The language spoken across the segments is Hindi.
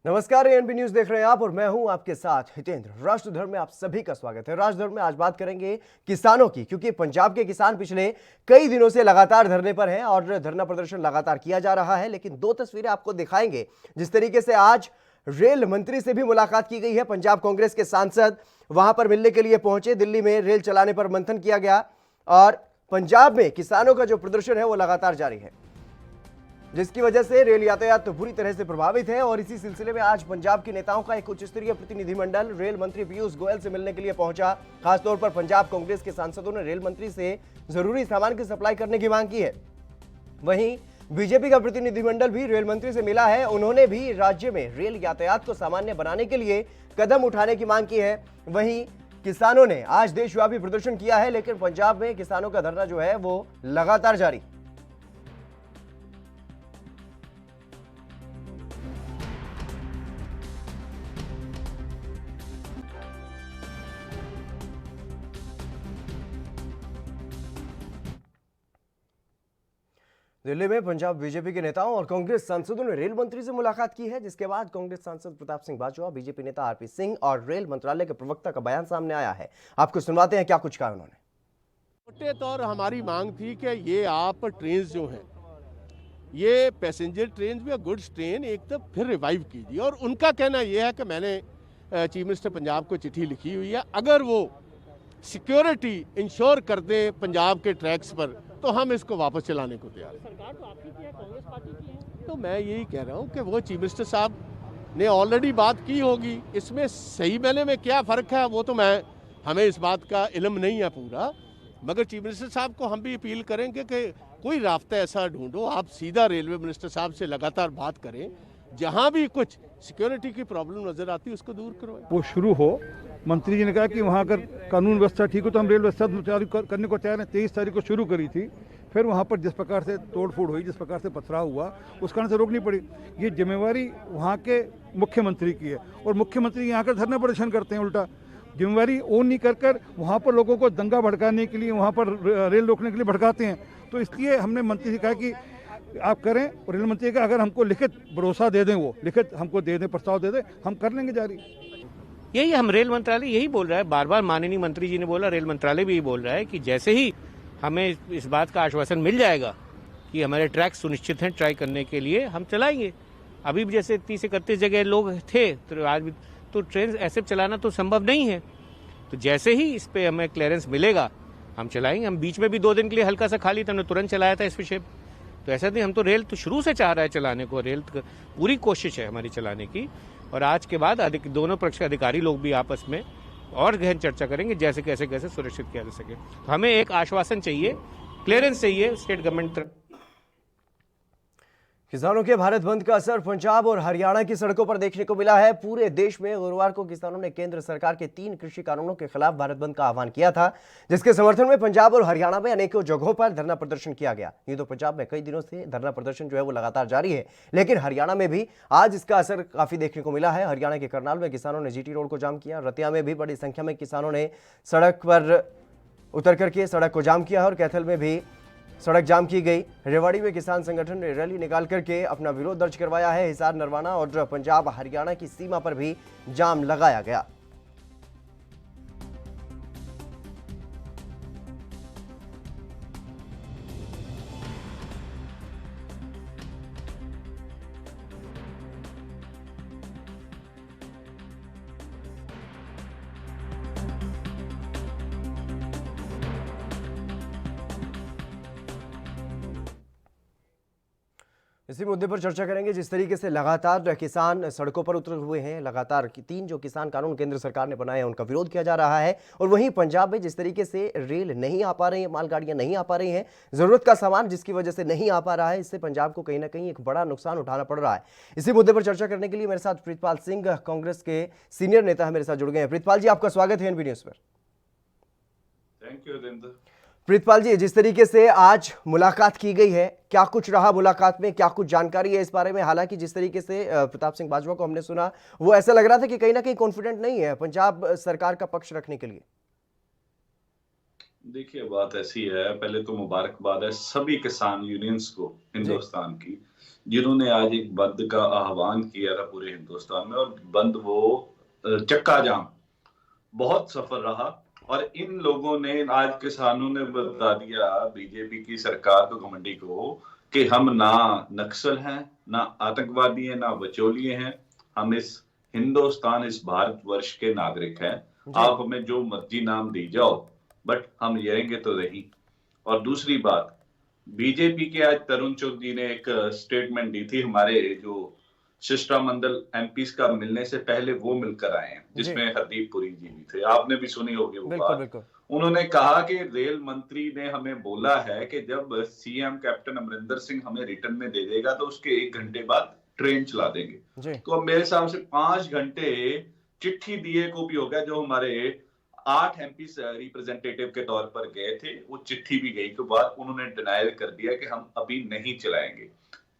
नमस्कार, एएनबी न्यूज देख रहे हैं आप और मैं हूं आपके साथ हितेंद्र। राष्ट्रधर्म में आप सभी का स्वागत है। राष्ट्रधर्म में आज बात करेंगे किसानों की, क्योंकि पंजाब के किसान पिछले कई दिनों से लगातार धरने पर हैं और धरना प्रदर्शन लगातार किया जा रहा है। लेकिन दो तस्वीरें आपको दिखाएंगे। जिस तरीके से आज रेल मंत्री से भी मुलाकात की गई है, पंजाब कांग्रेस के सांसद वहां पर मिलने के लिए पहुंचे। दिल्ली में रेल चलाने पर मंथन किया गया और पंजाब में किसानों का जो प्रदर्शन है वो लगातार जारी है, जिसकी वजह से रेल यातायात तो बुरी तरह से प्रभावित है। और इसी सिलसिले में आज पंजाब के नेताओं का एक उच्च स्तरीय प्रतिनिधिमंडल रेल मंत्री पीयूष गोयल से मिलने के लिए पहुंचा। खासतौर पर पंजाब कांग्रेस के सांसदों ने रेल मंत्री से जरूरी सामान की सप्लाई करने की मांग की है। वहीं बीजेपी का प्रतिनिधिमंडल भी रेल मंत्री से मिला है। उन्होंने भी राज्य में रेल यातायात को सामान्य बनाने के लिए कदम उठाने की मांग की है। वहीं किसानों ने आज देशव्यापी प्रदर्शन किया है, लेकिन पंजाब में किसानों का धरना जो है वो लगातार जारी। दिल्ली में पंजाब बीजेपी के नेताओं और कांग्रेस सांसदों ने रेल मंत्री से मुलाकात की है, जिसके बाद कांग्रेस सांसद प्रताप सिंह बाजवा, बीजेपी नेता आरपी सिंह और रेल मंत्रालय के प्रवक्ता का बयान सामने आया है। आपको सुनवाते हैं क्या कुछ कहा उन्होंने। मोटे तौर हमारी मांग थी कि ये आप ट्रेन जो हैं, ये पैसेंजर ट्रेन या गुड्स ट्रेन एक तो फिर रिवाइव कीजिए। और उनका कहना यह है कि मैंने चीफ मिनिस्टर पंजाब को चिट्ठी लिखी हुई है, अगर वो सिक्योरिटी इंश्योर कर दें पंजाब के ट्रैक्स पर तो हम इसको वापस चलाने को तैयार हैं। सरकार तो आपकी की है, कांग्रेस पार्टी की है। तो मैं यही कह रहा हूँ कि वो चीफ मिनिस्टर साहब ने ऑलरेडी बात की होगी। इसमें सही मैंने में क्या फ़र्क है वो तो हमें इस बात का इल्म नहीं है पूरा, मगर चीफ मिनिस्टर साहब को हम भी अपील करेंगे कि कोई रास्ता ऐसा ढूंढो, आप सीधा रेलवे मिनिस्टर साहब से लगातार बात करें, जहाँ भी कुछ सिक्योरिटी की प्रॉब्लम नज़र आती है उसको दूर करवाएं। वो शुरू हो। मंत्री जी ने कहा कि वहाँ अगर कानून व्यवस्था ठीक हो तो हम रेल व्यवस्था चालू करने को तैयार हैं। 23 तारीख को शुरू करी थी, फिर वहाँ पर जिस प्रकार से तोड़फोड़ हुई, जिस प्रकार से पथराव हुआ, उस कारण से रोकनी पड़ी। ये जिम्मेवारी वहाँ के मुख्यमंत्री की है और मुख्यमंत्री यहाँ कर धरना प्रदर्शन करते हैं, उल्टा जिम्मेवारी ओन नहीं कर वहाँ पर लोगों को दंगा भड़काने के लिए, वहाँ पर रेल रोकने के लिए भड़काते हैं। तो इसलिए हमने मंत्री से कहा कि आप करें। और रेल मंत्री का अगर हमको लिखित भरोसा दे दें, वो लिखित हमको दे दें, प्रस्ताव दे दें, हम कर लेंगे जारी। यही हम रेल मंत्रालय यही बोल रहा है, बार बार माननीय मंत्री जी ने बोला, रेल मंत्रालय भी यही बोल रहा है कि जैसे ही हमें इस बात का आश्वासन मिल जाएगा कि हमारे ट्रैक सुनिश्चित हैं ट्राई करने के लिए, हम चलाएंगे। अभी भी जैसे 30-31 जगह लोग थे तो आज भी तो ट्रेन ऐसे चलाना तो संभव नहीं है। तो जैसे ही इस पे हमें क्लियरेंस मिलेगा हम चलाएंगे। हम बीच में भी 2 दिन के लिए हल्का सा खाली था, हमने तुरंत चलाया था इस विषय। तो ऐसा नहीं, हम तो रेल तो शुरू से चाह रहा है चलाने को, रेल पूरी कोशिश है हमारी चलाने की। और आज के बाद दोनों पक्ष के अधिकारी लोग भी आपस में और गहन चर्चा करेंगे जैसे कैसे सुरक्षित किया जा सके। तो हमें एक आश्वासन चाहिए, क्लियरेंस चाहिए स्टेट गवर्नमेंट तरफ। किसानों के भारत बंद का असर पंजाब और हरियाणा की सड़कों पर देखने को मिला है। पूरे देश में गुरुवार को किसानों ने केंद्र सरकार के 3 कृषि कानूनों के खिलाफ भारत बंद का आह्वान किया था, जिसके समर्थन में पंजाब और हरियाणा में अनेकों जगहों पर धरना प्रदर्शन किया गया। ये तो पंजाब में कई दिनों से धरना प्रदर्शन जो है वो लगातार जारी है, लेकिन हरियाणा में भी आज इसका असर काफी देखने को मिला है। हरियाणा के करनाल में किसानों ने जीटी रोड को जाम किया। रतिया में भी बड़ी संख्या में किसानों ने सड़क पर उतर करके सड़क को जाम किया और कैथल में भी सड़क जाम की गई। रेवाड़ी में किसान संगठन ने रैली निकाल करके अपना विरोध दर्ज करवाया है। हिसार, नरवाना और पंजाब हरियाणा की सीमा पर भी जाम लगाया गया। इसी मुद्दे पर चर्चा करेंगे। जिस तरीके से लगातार किसान सड़कों पर उतरे हुए हैं, लगातार 3 जो किसान कानून केंद्र सरकार ने बनाए हैं उनका विरोध किया जा रहा है, और वहीं पंजाब में जिस तरीके से रेल नहीं आ पा रही है, मालगाड़ियां नहीं आ पा रही हैं, जरूरत का सामान जिसकी वजह से नहीं आ पा रहा है, इससे पंजाब को कहीं ना कहीं एक बड़ा नुकसान उठाना पड़ रहा है। इसी मुद्दे पर चर्चा करने के लिए मेरे साथ प्रीतपाल सिंह, कांग्रेस के सीनियर नेता मेरे साथ जुड़ गए हैं। प्रीतपाल जी, आपका स्वागत है एएनबी न्यूज पर। Thank you. प्रीतपाल जी, जिस तरीके से आज मुलाकात की गई है, क्या कुछ रहा मुलाकात में, क्या कुछ जानकारी है इस बारे में? हालांकि जिस तरीके से प्रताप सिंह बाजवा को हमने सुना, वो ऐसा लग रहा था कि कहीं ना कहीं कॉन्फिडेंट नहीं है पंजाब सरकार का पक्ष रखने के लिए। देखिए, बात ऐसी है, पहले तो मुबारकबाद है सभी किसान यूनियंस को जी। हिंदुस्तान की, जिन्होंने आज एक बंद का आह्वान किया था पूरे हिंदुस्तान में, और बंद वो चक्का जाम बहुत सफल रहा। और इन लोगों ने, आज किसानों ने बता दिया बीजेपी की सरकार को, घमंडी को, कि हम ना नक्सल हैं, ना आतंकवादी हैं, ना बचौलिए हैं। हम इस हिंदुस्तान, इस भारतवर्ष के नागरिक हैं। जी। आप हमें जो मर्जी नाम दी जाओ, बट हम रहेंगे तो रही। और दूसरी बात, बीजेपी के आज तरुण चुग जी ने एक स्टेटमेंट दी थी, हमारे जो शिष्टमंडल एमपीस का मिलने से पहले वो मिलकर आए हैं, जी। जिसमें हरदीप पुरी जी भी थे, आपने भी सुनी होगी वो बिल्कुल, बात। बिल्कुल। उन्होंने कहा कि रेल मंत्री ने हमें बोला है कि जब सीएम कैप्टन अमरिंदर सिंह हमें रिटर्न में दे देगा तो उसके 1 घंटे बाद ट्रेन चला देंगे। जी। तो अब मेरे हिसाब से 5 घंटे चिट्ठी दिए को भी हो गया। जो हमारे 8 एमपी रिप्रेजेंटेटिव के तौर पर गए थे, वो चिट्ठी भी गई के बाद उन्होंने डिनायल कर दिया कि हम अभी नहीं चलाएंगे।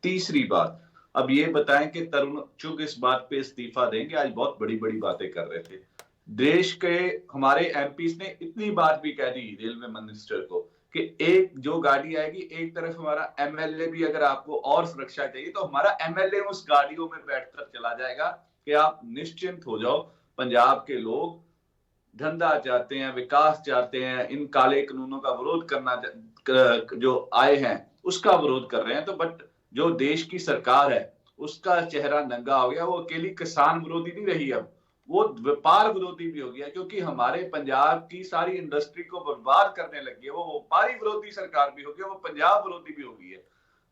तीसरी बात, अब ये बताएं कि तरुण चुग इस बात पे इस्तीफा देंगे। आज बहुत बड़ी बड़ी बातें कर रहे थे। देश के हमारे एमपीस ने इतनी बात भी कह दी रेलवे मिनिस्टर को कि एक जो गाड़ी आएगी, एक तरफ हमारा एमएलए भी, अगर आपको और सुरक्षा चाहिए तो हमारा एमएलए उस गाड़ियों में बैठकर चला जाएगा, कि आप निश्चिंत हो जाओ। पंजाब के लोग धंधा चाहते हैं, विकास चाहते हैं, इन काले कानूनों का विरोध करना जो आए हैं उसका विरोध कर रहे हैं। तो बट जो देश की सरकार है उसका चेहरा नंगा हो गया। वो अकेली किसान विरोधी नहीं रही, अब वो व्यापार विरोधी भी हो गया, क्योंकि हमारे पंजाब की सारी इंडस्ट्री को बर्बाद करने लगी है। वो व्यापारी विरोधी सरकार भी हो गई, वो पंजाब विरोधी भी हो गई है।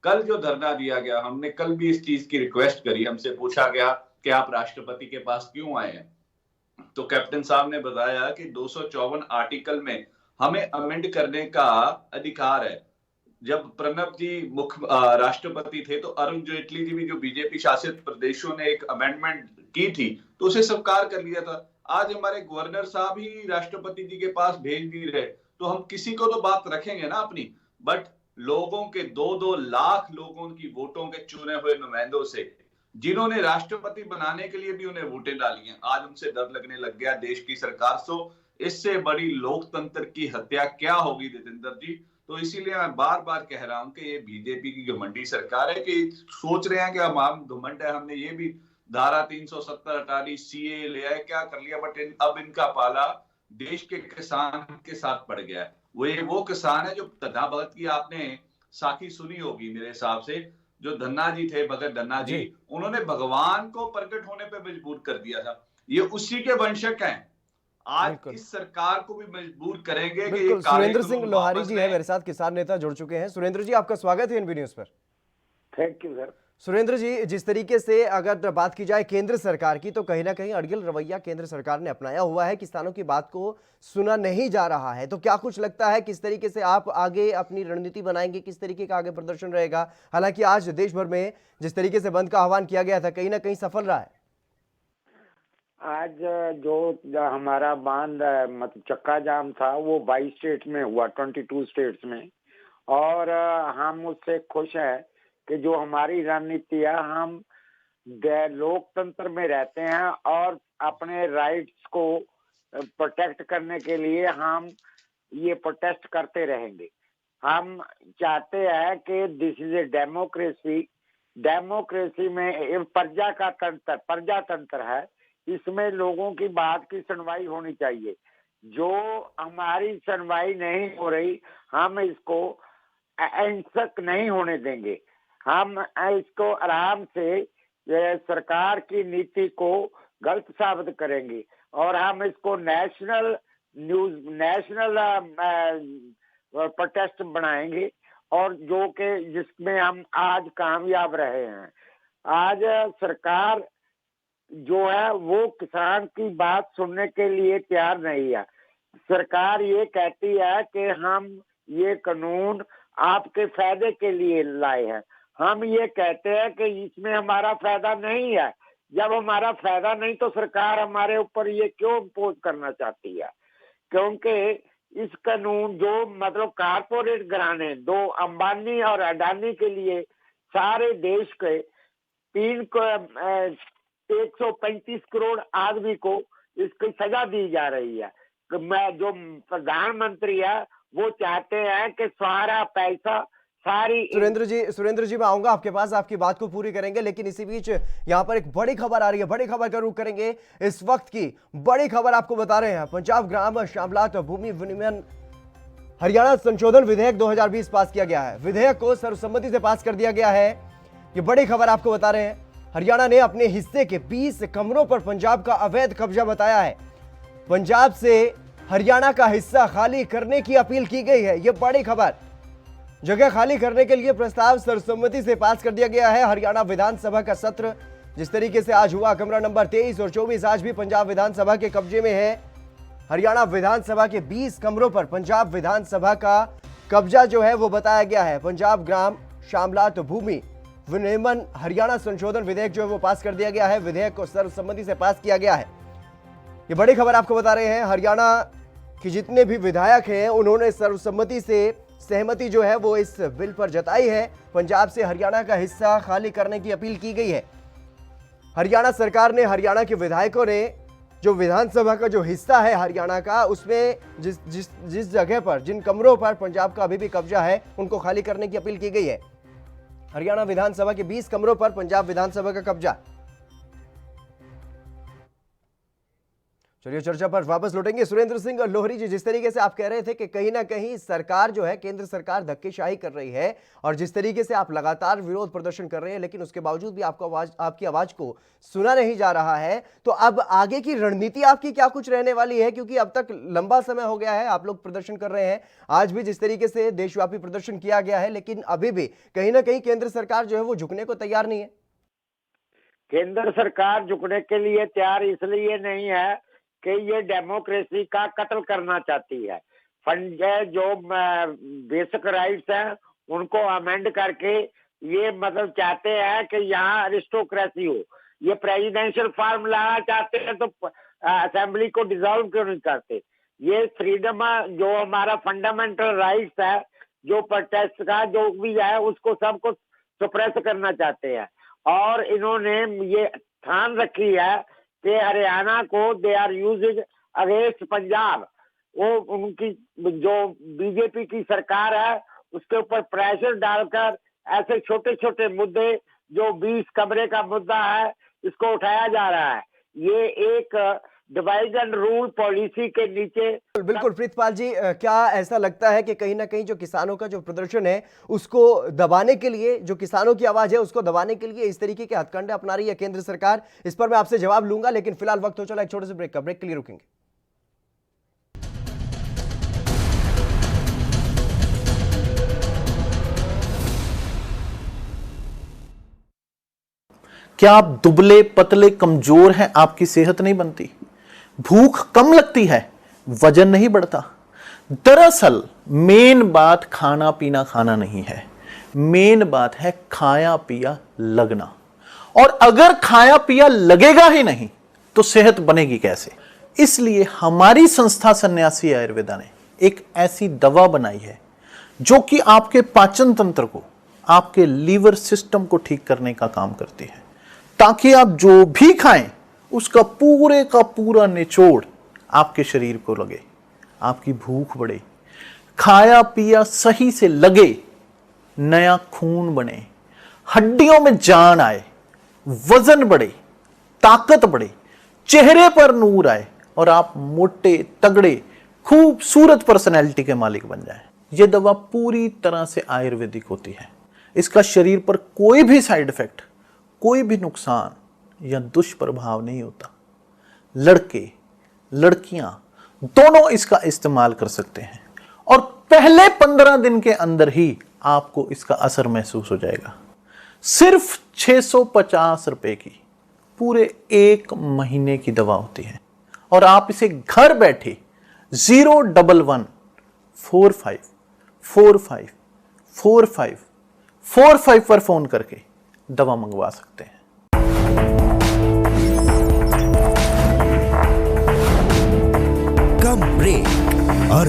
कल जो धरना दिया गया, हमने कल भी इस चीज की रिक्वेस्ट करी, हमसे पूछा गया कि आप राष्ट्रपति के पास क्यों आए हैं। तो कैप्टन साहब ने बताया कि 254 आर्टिकल में हमें अमेंड करने का अधिकार है। जब प्रणब जी मुख्य राष्ट्रपति थे तो अरुण जेटली जी भी, जो बीजेपी शासित प्रदेशों ने एक अमेंडमेंट की थी, तो उसे स्वीकार कर लिया था। आज हमारे गवर्नर साहब ही राष्ट्रपति जी के पास भेज भी रहे, तो हम किसी को तो बात रखेंगे ना अपनी। बट लोगों के 2-2 लाख लोगों की वोटों के चुने हुए नुमाइंदों से, जिन्होंने राष्ट्रपति बनाने के लिए भी उन्हें वोटें डाली हैं, आज उनसे डर लगने लग गया देश की सरकार से। इससे बड़ी लोकतंत्र की हत्या क्या होगी जितेंद्र जी। तो इसीलिए मैं बार बार कह रहा हूं कि ये बीजेपी की घमंडी सरकार है, कि सोच रहे हैं कि हम घमंड है, हमने ये भी धारा 370 हटा दी, सीए ले आए, क्या कर लिया। बट अब इनका पाला देश के किसान के साथ पड़ गया है। वो किसान है जो तथा भगत की आपने साखी सुनी होगी मेरे हिसाब से, जो धन्ना जी थे, भगत धन्ना जी, जी। उन्होंने भगवान को प्रकट होने पर मजबूर कर दिया था। ये उसी के वंशक हैं। आज बिल्कुल, इस सरकार को भी मजबूर करेंगे कि ये बिल्कुल। काले सुरेंद्र सिंह कानून लोहारी वापस जी है लें। मेरे साथ, किसान नेता जुड़ चुके हैं। सुरेंद्र जी, आपका स्वागत है एनबी न्यूज पर। Thank you sir. Surendra ji, जिस तरीके से अगर बात की जाए केंद्र सरकार की, तो कहीं ना कहीं अड़गिल रवैया केंद्र सरकार ने अपनाया हुआ है, किसानों की बात को सुना नहीं जा रहा है। तो क्या कुछ लगता है किस तरीके से आप आगे अपनी रणनीति बनाएंगे, किस तरीके का आगे प्रदर्शन रहेगा? हालांकि आज देश भर में जिस तरीके से बंद का आह्वान किया गया था, कहीं ना कहीं सफल रहा है। आज जो हमारा बांध मतलब चक्का जाम था वो 22 स्टेट में हुआ, 22 स्टेट्स में। और हम उससे खुश हैं कि जो हमारी रणनीति है, हम लोकतंत्र में रहते हैं और अपने राइट्स को प्रोटेक्ट करने के लिए हम ये प्रोटेस्ट करते रहेंगे। हम चाहते हैं कि this is a democracy. Democracy में एक प्रजातंत्र है, इसमें लोगों की बात की सुनवाई होनी चाहिए। जो हमारी सुनवाई नहीं हो रही, हम इसको अहिंसक नहीं होने देंगे। हम इसको आराम से सरकार की नीति को गलत साबित करेंगे और हम इसको नेशनल प्रोटेस्ट बनाएंगे, और जो कि जिसमें हम आज कामयाब रहे हैं। आज सरकार जो है वो किसान की बात सुनने के लिए तैयार नहीं है। सरकार ये कहती है कि हम ये कानून आपके फायदे के लिए लाए हैं। हम ये कहते हैं कि इसमें हमारा फायदा नहीं है। जब हमारा फायदा नहीं तो सरकार हमारे ऊपर ये क्यों इम्पोज करना चाहती है? क्योंकि इस कानून जो मतलब कारपोरेट घराने, दो अंबानी और अडानी के लिए सारे देश के 135 करोड़ आदमी को इसकी सजा दी जा रही है। मैं जो प्रधानमंत्री है वो चाहते हैं कि सारा पैसा सारी सुरेंद्र जी मैं आऊंगा आपके पास, आपकी बात को पूरी करेंगे, लेकिन इसी बीच यहां पर एक बड़ी खबर आ रही है। बड़ी खबर का रुख करेंगे। इस वक्त की बड़ी खबर आपको बता रहे हैं। पंजाब ग्राम शामलात भूमि विनिमय हरियाणा संशोधन विधेयक 2020 पास किया गया है। विधेयक को सर्वसम्मति से पास कर दिया गया है। ये बड़ी खबर आपको बता रहे हैं। हरियाणा ने अपने हिस्से के 20 कमरों पर पंजाब का अवैध कब्जा बताया है। पंजाब से हरियाणा का हिस्सा खाली करने की अपील की गई है। यह बड़ी खबर। जगह खाली करने के लिए प्रस्ताव सर्वसम्मति से पास कर दिया गया है। हरियाणा विधानसभा का सत्र जिस तरीके से आज हुआ, कमरा नंबर 23 और 24 आज भी पंजाब विधानसभा के कब्जे में है। हरियाणा विधानसभा के 20 कमरों पर पंजाब विधानसभा का कब्जा जो है वो बताया गया है। पंजाब ग्राम शामलात भूमि विनियमन हरियाणा संशोधन विधेयक जो है वो पास कर दिया गया है। विधेयक को सर्वसम्मति से पास किया गया है। ये बड़ी खबर आपको बता रहे हैं। हरियाणा के जितने भी विधायक हैं उन्होंने सर्वसम्मति से सहमति जो है वो इस बिल पर जताई है। पंजाब से हरियाणा का हिस्सा खाली करने की अपील की गई है। हरियाणा सरकार ने हरियाणा के विधायकों ने जो विधानसभा का जो हिस्सा है हरियाणा का, उसमें जिस जगह पर, जिन कमरों पर पंजाब का अभी भी कब्जा है, उनको खाली करने की अपील की गई है। हरियाणा विधानसभा के 20 कमरों पर पंजाब विधानसभा का कब्जा। चलिए चर्चा पर वापस लौटेंगे। सुरेंद्र सिंह लोहरी जी, जिस तरीके से आप कह रहे थे कि कहीं ना कहीं सरकार जो है, केंद्र सरकार धक्केशाही कर रही है और जिस तरीके से आप लगातार विरोध प्रदर्शन कर रहे हैं, लेकिन उसके बावजूद भी आपकी आवाज को सुना नहीं जा रहा है, तो अब आगे की रणनीति आपकी क्या कुछ रहने वाली है? क्योंकि अब तक लंबा समय हो गया है आप लोग प्रदर्शन कर रहे हैं। आज भी जिस तरीके से देशव्यापी प्रदर्शन किया गया है, लेकिन अभी भी कहीं ना कहीं केंद्र सरकार जो है वो झुकने को तैयार नहीं है। केंद्र सरकार झुकने के लिए तैयार इसलिए नहीं है कि ये डेमोक्रेसी का कत्ल करना चाहती है। फंड जो बेसिक राइट्स हैं उनको अमेंड करके ये मतलब चाहते हैं कि यहाँ अरिस्टोक्रेसी हो। ये प्रेसिडेंशियल फॉर्म लाना चाहते हैं तो असेंबली को डिसॉल्व क्यों नहीं करते? ये फ्रीडम जो हमारा फंडामेंटल राइट्स है, जो प्रोटेस्ट का जो भी है, उसको सबको सप्रेस करना चाहते हैं। और इन्होंने ये ठान रखी है कि हरियाणा को they are using against Punjab. वो उनकी जो बीजेपी की सरकार है उसके ऊपर प्रेशर डालकर ऐसे छोटे छोटे मुद्दे, जो 20 कमरे का मुद्दा है, इसको उठाया जा रहा है। ये एक डिवाइड एंड रूल पॉलिसी के नीचे। बिल्कुल प्रीतपाल जी, क्या ऐसा लगता है कि कहीं ना कहीं जो किसानों का जो प्रदर्शन है उसको दबाने के लिए, जो किसानों की आवाज है उसको दबाने के लिए इस तरीके के हथकंडे अपना रही है केंद्र सरकार? इस पर मैं आपसे जवाब लूंगा, लेकिन फिलहाल वक्त हो चला एक छोटे से ब्रेक का। ब्रेक के लिए रुकेंगे। क्या आप दुबले पतले कमजोर हैं? आपकी सेहत नहीं बनती, भूख कम लगती है, वजन नहीं बढ़ता? दरअसल मेन बात खाना पीना खाना नहीं है, मेन बात है खाया पिया लगना। और अगर खाया पिया लगेगा ही नहीं तो सेहत बनेगी कैसे? इसलिए हमारी संस्था सन्यासी आयुर्वेदा ने एक ऐसी दवा बनाई है जो कि आपके पाचन तंत्र को, आपके लीवर सिस्टम को ठीक करने का काम करती है, ताकि आप जो भी खाएं उसका पूरे का पूरा निचोड़ आपके शरीर को लगे, आपकी भूख बढ़े, खाया पिया सही से लगे, नया खून बने, हड्डियों में जान आए, वजन बढ़े, ताकत बढ़े, चेहरे पर नूर आए और आप मोटे तगड़े खूबसूरत पर्सनैलिटी के मालिक बन जाएं। यह दवा पूरी तरह से आयुर्वेदिक होती है। इसका शरीर पर कोई भी साइड इफेक्ट, कोई भी नुकसान या दुष्प्रभाव नहीं होता। लड़के लड़कियां दोनों इसका इस्तेमाल कर सकते हैं और पहले 15 दिन के अंदर ही आपको इसका असर महसूस हो जाएगा। सिर्फ 650 रुपए की पूरे 1 महीने की दवा होती है और आप इसे घर बैठे 01145454545 पर फोन करके दवा मंगवा सकते हैं। कम ब्रेक और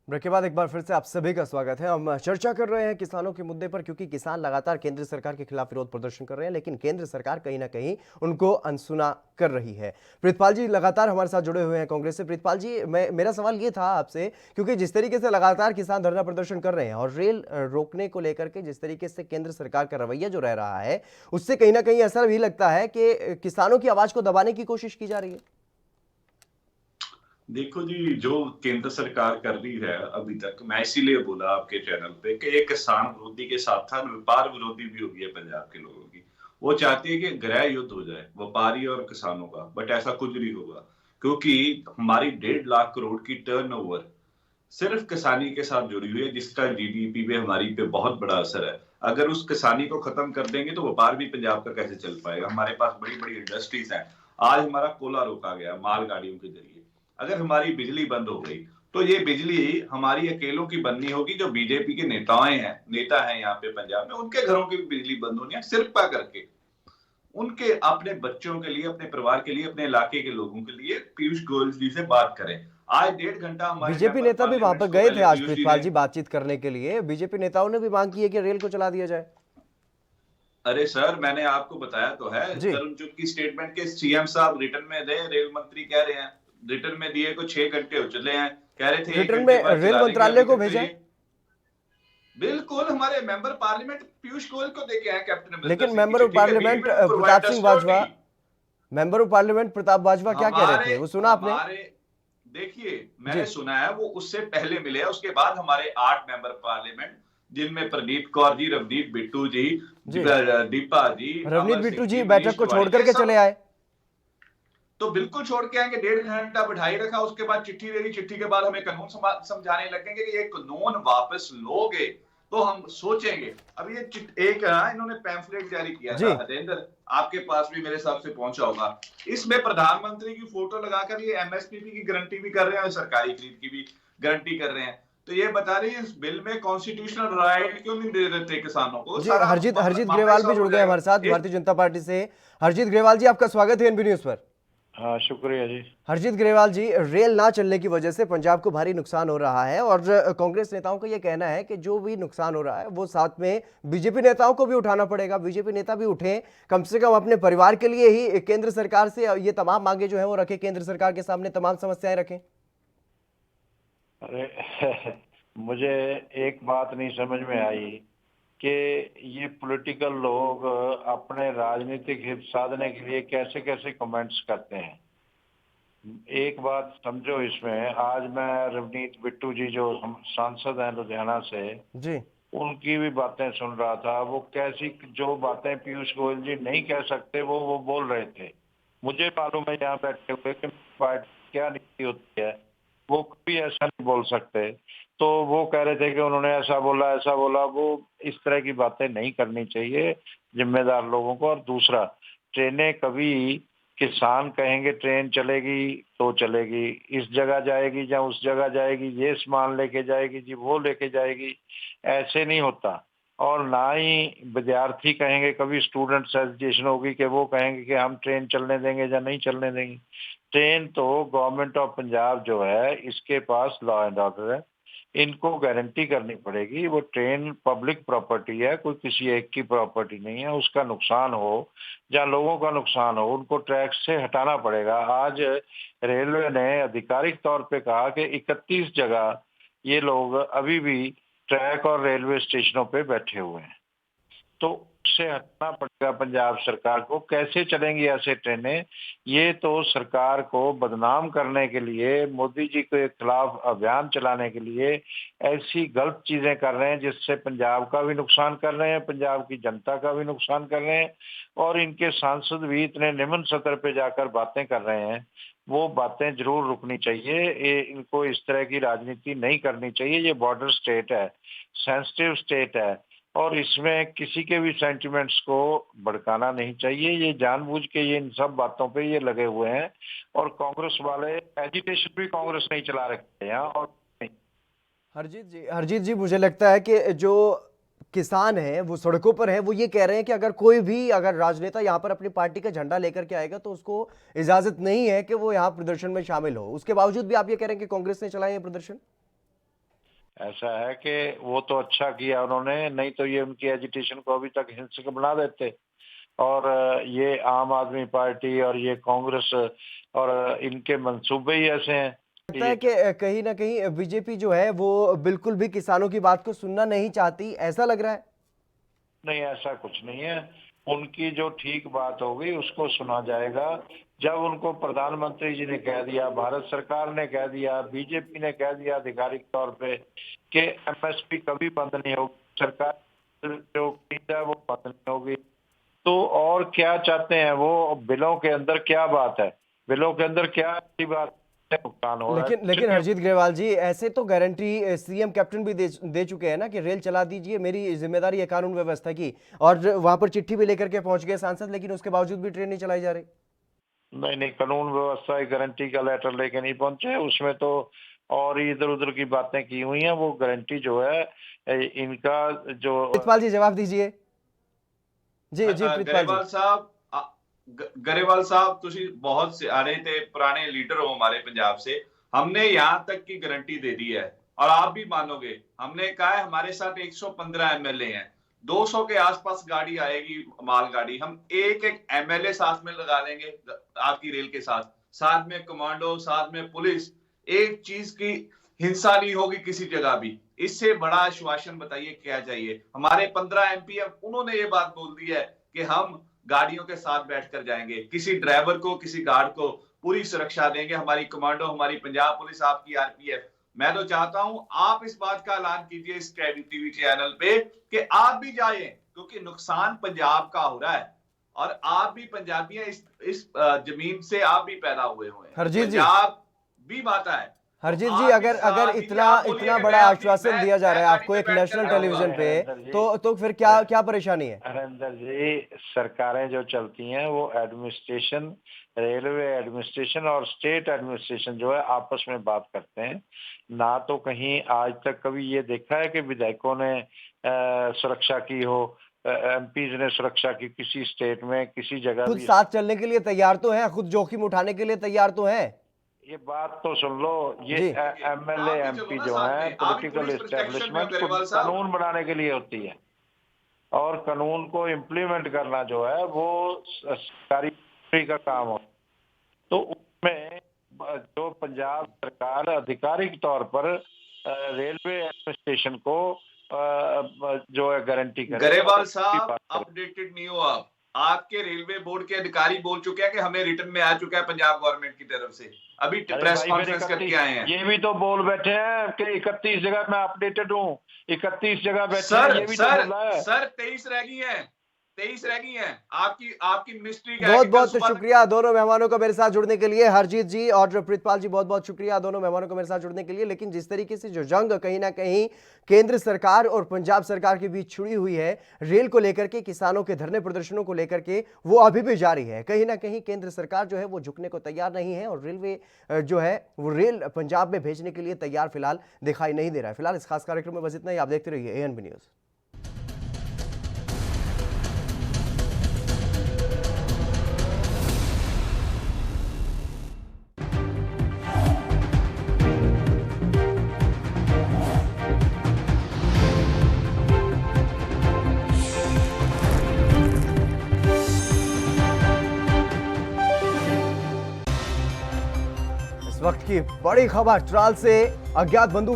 ब्रेक के बाद एक बार फिर से आप सभी का स्वागत है। हम चर्चा कर रहे हैं किसानों के मुद्दे पर, क्योंकि किसान लगातार केंद्र सरकार के खिलाफ विरोध प्रदर्शन कर रहे हैं, लेकिन केंद्र सरकार कहीं ना कहीं उनको अनसुना कर रही है। प्रीतपाल जी लगातार हमारे साथ जुड़े हुए हैं कांग्रेस से। प्रीतपाल जी, मेरा सवाल ये था आपसे, क्योंकि जिस तरीके से लगातार किसान धरना प्रदर्शन कर रहे हैं और रेल रोकने को लेकर के जिस तरीके से केंद्र सरकार का रवैया जो रह रहा है, उससे कहीं ना कहीं ऐसा भी लगता है कि किसानों की आवाज को दबाने की कोशिश की जा रही है। देखो जी, जो केंद्र सरकार कर रही है अभी तक, मैं इसीलिए बोला आपके चैनल पे कि ये किसान विरोधी के साथ साथ व्यापार विरोधी भी हो गई है पंजाब के लोगों की। वो चाहती है कि गृह युद्ध हो जाए व्यापारी और किसानों का, बट ऐसा कुछ नहीं होगा, क्योंकि हमारी 1.5 लाख करोड़ की टर्नओवर सिर्फ किसानी के साथ जुड़ी हुई है, जिसका जीडीपी पे हमारी पे बहुत बड़ा असर है। अगर उस किसानी को खत्म कर देंगे तो व्यापार भी पंजाब का कैसे चल पाएगा। हमारे पास बड़ी बड़ी इंडस्ट्रीज हैं। आज हमारा कोला रोका गया मालगाड़ियों के जरिए। अगर हमारी बिजली बंद हो गई तो ये बिजली हमारी अकेलों की बननी होगी। जो बीजेपी के नेता हैं यहाँ पे पंजाब में, उनके घरों की भी बिजली बंद होनी है, सिर्फ पा करके उनके अपने बच्चों के लिए, अपने परिवार के लिए, अपने इलाके के लोगों के लिए पीयूष गोयल जी से बात करें। आज 1.5 घंटा हमारे बीजेपी नेता भी वहां पर गए थे आज प्रीतपाल जी बातचीत करने के लिए। बीजेपी नेताओं ने भी मांग की है कि रेल को चला दिया जाए। अरे सर, मैंने आपको बताया तो है, तरुण चुग की स्टेटमेंट के सीएम साहब रिटर्न में दे, रेल मंत्री कह रहे हैं रिटर्न में दिए को 6 घंटे हो चले हैं, कह रहे थे रिटर्न में रेल मंत्रालय को भेजा। बिल्कुल, हमारे मेंबर पार्लियामेंट पीयूष गोयल को देके आए कैप्टन। लेकिन member of parliament Pratap Singh Bajwa, member of parliament Pratap Bajwa क्या कह रहे थे, वो सुना आपने? देखिए, मैंने सुना है, वो उससे पहले मिले हैं। उसके बाद हमारे 8 मेंबर पार्लियामेंट, जिनमें प्रदीप कौर जी, रवनीत बिट्टू जी, दीपा जी, रवनीत बिट्टू जी बैठक को छोड़ करके चले आए। तो बिल्कुल छोड़ के आएंगे। 1.5 घंटा बिठाई रखा, उसके बाद चिट्ठी दे दी। चिट्ठी के बाद हमें कानून समझाने लगेंगे कि ये कानून वापस लोगे तो हम सोचेंगे। अब ये एक इन्होंने पैम्फलेट जारी किया था हतेंद्र, आपके पास भी मेरे हिसाब से पहुंचा होगा। इसमें प्रधानमंत्री की फोटो लगाकर ये एमएसपी की गारंटी भी कर रहे हैं, सरकारी खरीद की भी गारंटी कर रहे हैं। तो ये बता रही है इस बिल में कॉन्स्टिट्यूशनल राइट क्यों नहीं दे देते किसानों को। जी, हरजीत ग्रेवाल भी जुड़ गए हमारे साथ भारतीय जनता पार्टी से। हरजीत ग्रेवाल जी, आपका स्वागत है एनबी न्यूज पर। हाँ, शुक्रिया जी। हरजीत ग्रेवाल जी, रेल ना चलने की वजह से पंजाब को भारी नुकसान हो रहा है और कांग्रेस नेताओं का यह कहना है कि जो भी नुकसान हो रहा है वो साथ में बीजेपी नेताओं को भी उठाना पड़ेगा। बीजेपी नेता भी उठें, कम से कम अपने परिवार के लिए ही केंद्र सरकार से ये तमाम मांगे जो है वो रखें, केंद्र सरकार के सामने तमाम समस्याएं रखें। अरे मुझे एक बात नहीं समझ में आई कि ये पॉलिटिकल लोग अपने राजनीतिक हित साधने के लिए कैसे कैसे कमेंट्स करते हैं। एक बात समझो इसमें, आज मैं रवनीत बिट्टू जी जो हम सांसद हैं लुधियाना से जी, उनकी भी बातें सुन रहा था। वो कैसी जो बातें पीयूष गोयल जी नहीं कह सकते वो बोल रहे थे। मुझे मालूम है यहाँ बैठे हुए कि क्या नीति होती है, वो कभी ऐसा नहीं बोल सकते। तो वो कह रहे थे कि उन्होंने ऐसा बोला। वो इस तरह की बातें नहीं करनी चाहिए जिम्मेदार लोगों को। और दूसरा, ट्रेनें कभी किसान कहेंगे ट्रेन चलेगी तो चलेगी, इस जगह जाएगी या उस जगह जाएगी, ये सामान लेके जाएगी जी, वो लेके जाएगी, ऐसे नहीं होता। और ना ही विद्यार्थी कहेंगे, कभी स्टूडेंट्स एसोसिएशन होगी कि वो कहेंगे कि हम ट्रेन चलने देंगे या नहीं चलने देंगे। ट्रेन तो गवर्नमेंट ऑफ पंजाब जो है, इसके पास लॉ एंड ऑर्डर है, इनको गारंटी करनी पड़ेगी। वो ट्रेन पब्लिक प्रॉपर्टी है, कोई किसी एक की प्रॉपर्टी नहीं है। उसका नुकसान हो या लोगों का नुकसान हो, उनको ट्रैक से हटाना पड़ेगा। आज रेलवे ने आधिकारिक तौर पे कहा कि 31 जगह ये लोग अभी भी ट्रैक और रेलवे स्टेशनों पे बैठे हुए हैं, तो उससे हटना पड़ेगा पंजाब सरकार को। कैसे चलेंगी ऐसे ट्रेनें? ये तो सरकार को बदनाम करने के लिए, मोदी जी के खिलाफ अभियान चलाने के लिए ऐसी गलत चीजें कर रहे हैं, जिससे पंजाब का भी नुकसान कर रहे हैं, पंजाब की जनता का भी नुकसान कर रहे हैं। और इनके सांसद भी इतने निम्न सतर पे जाकर बातें कर रहे हैं, वो बातें जरूर रुकनी चाहिए। इनको इस तरह की राजनीति नहीं करनी चाहिए। ये बॉर्डर स्टेट है, सेंसिटिव स्टेट है, और इसमें किसी के भी सेंटिमेंट्स को भड़काना नहीं चाहिए। ये जानबूझ के ये इन सब बातों पे ये लगे हुए हैं। और कांग्रेस वाले एजिटेशन भी कांग्रेस नहीं चला रखे हैं यहाँ। और हरजीत जी, मुझे लगता है कि जो किसान हैं वो सड़कों पर हैं, वो ये कह रहे हैं कि अगर राजनेता यहाँ पर अपनी पार्टी का झंडा लेकर के आएगा तो उसको इजाजत नहीं है कि वो यहाँ प्रदर्शन में शामिल हो। उसके बावजूद भी आप ये कह रहे हैं कि कांग्रेस ने चलाया ये प्रदर्शन। ऐसा है कि वो तो अच्छा किया उन्होंने, नहीं तो ये उनकी एजिटेशन को अभी तक हिंसक बना देते। और ये आम आदमी पार्टी और ये कांग्रेस और इनके मंसूबे ही ऐसे हैं। लगता है कि कहीं ना कहीं बीजेपी जो है वो बिल्कुल भी किसानों की बात को सुनना नहीं चाहती, ऐसा लग रहा है। नहीं, ऐसा कुछ नहीं है। उनकी जो ठीक बात होगी उसको सुना जाएगा। जब उनको प्रधानमंत्री जी ने कह दिया, भारत सरकार ने कह दिया, बीजेपी ने कह दिया आधिकारिक तौर पे कि एमएसपी कभी बंद नहीं होगी, सरकार जो खरीद है वो बंद नहीं होगी, तो और क्या चाहते हैं वो? बिलों के अंदर क्या बात है? बिलों के अंदर क्या अच्छी बात? नुकसान हो रहा है। लेकिन हरजीत ग्रेवाल जी, ऐसे तो गारंटी सीएम कैप्टन भी दे चुके हैं ना कि रेल चला दीजिए, मेरी जिम्मेदारी है कानून व्यवस्था की, और वहां पर चिट्ठी भी लेकर के पहुंच गए सांसद, लेकिन उसके बावजूद भी ट्रेन नहीं चलाई जा रही। नहीं, कानून व्यवस्था की गारंटी का लेटर लेके नहीं पहुंचे, उसमें तो और इधर उधर की बातें की हुई हैं। वो गारंटी जो है इनका जो प्रितपाल जी जवाब दीजिए। जी गरेवाल साहब, गरेवाल साहब ਤੁਸੀਂ बहुत सियाने थे पुराने लीडर हो हमारे पंजाब से, हमने यहाँ तक की गारंटी दे दी है और आप भी मानोगे। हमने कहा है हमारे साथ 115 एमएलए हैं, 200 के आसपास गाड़ी आएगी, मालगाड़ी, हम एक एक एमएलए साथ में लगा देंगे आपकी रेल के साथ, साथ में कमांडो, साथ में पुलिस, एक चीज की हिंसा नहीं होगी किसी जगह भी। इससे बड़ा आश्वासन बताइए क्या चाहिए? हमारे 15 एमपी है, उन्होंने ये बात बोल दी है कि हम गाड़ियों के साथ बैठकर जाएंगे, किसी ड्राइवर को, किसी गार्ड को पूरी सुरक्षा देंगे, हमारी कमांडो, हमारी पंजाब पुलिस, आपकी आरपीएफ। मैं तो चाहता हूं आप इस बात का ऐलान कीजिए इस टीवी चैनल पे कि आप भी जाएं, क्योंकि नुकसान पंजाब का हो रहा है और आप भी पंजाबी हैं, इस जमीन से आप भी पैदा हुए हुए हैं, पंजाब भी माता है। हरजीत जी, अगर इतना बड़ा आश्वासन दिया जा रहा है आपको एक नेशनल टेलीविजन पे, तो फिर क्या परेशानी है? हरेंद्र जी, सरकारें जो चलती हैं वो एडमिनिस्ट्रेशन, रेलवे एडमिनिस्ट्रेशन और स्टेट एडमिनिस्ट्रेशन जो है आपस में बात करते हैं। ना तो कहीं आज तक कभी ये देखा है कि विधायकों ने सुरक्षा की हो, एमपीज ने सुरक्षा की किसी स्टेट में, किसी जगह। खुद साथ चलने के लिए तैयार तो है, खुद जोखिम उठाने के लिए तैयार तो है। ये बात तो सुन लो, ये एमएलए एमपी जो है पॉलिटिकल एस्टेब्लिशमेंट कानून बनाने के लिए होती है, और कानून को इम्प्लीमेंट करना जो है वो सरकारी का काम हो। तो उसमें जो पंजाब सरकार आधिकारिक तौर पर रेलवे एडमिनिस्ट्रेशन को जो है गारंटी करे। गरेवाल साहब, अपडेटेड नहीं हो आप? आपके रेलवे बोर्ड के अधिकारी बोल चुके हैं कि हमें रिटर्न में आ चुका है पंजाब गवर्नमेंट की तरफ से, अभी प्रेस कॉन्फ्रेंस करके आए हैं। ये भी तो बोल बैठे हैं कि 31 जगह मैं अपडेटेड हूँ, 31 जगह बैठे सर, हैं, ये भी तो बोला है। सर 23 रह गई हैं, 23 रह गई हैं। आपकी मिस्ट्री का बहुत बहुत शुक्रिया दोनों मेहमानों को मेरे साथ जुड़ने के लिए, हरजीत जी और प्रितपाल जी, बहुत बहुत शुक्रिया दोनों मेहमानों को मेरे साथ जुड़ने के लिए। लेकिन जिस तरीके से जो जंग कहीं ना कहीं केंद्र सरकार और पंजाब सरकार के बीच छिड़ी हुई है रेल को लेकर के, किसानों के धरने प्रदर्शनों को लेकर के, वो अभी भी जारी है। कहीं ना कहीं केंद्र सरकार जो है वो झुकने को तैयार नहीं है और रेलवे जो है वो रेल पंजाब में भेजने के लिए तैयार फिलहाल दिखाई नहीं दे रहा है। फिलहाल इस खास कार्यक्रम में बस इतना ही। आप देखते रहिए ANB न्यूज। वक्त की बड़ी खबर, ट्राल से अज्ञात बंदूक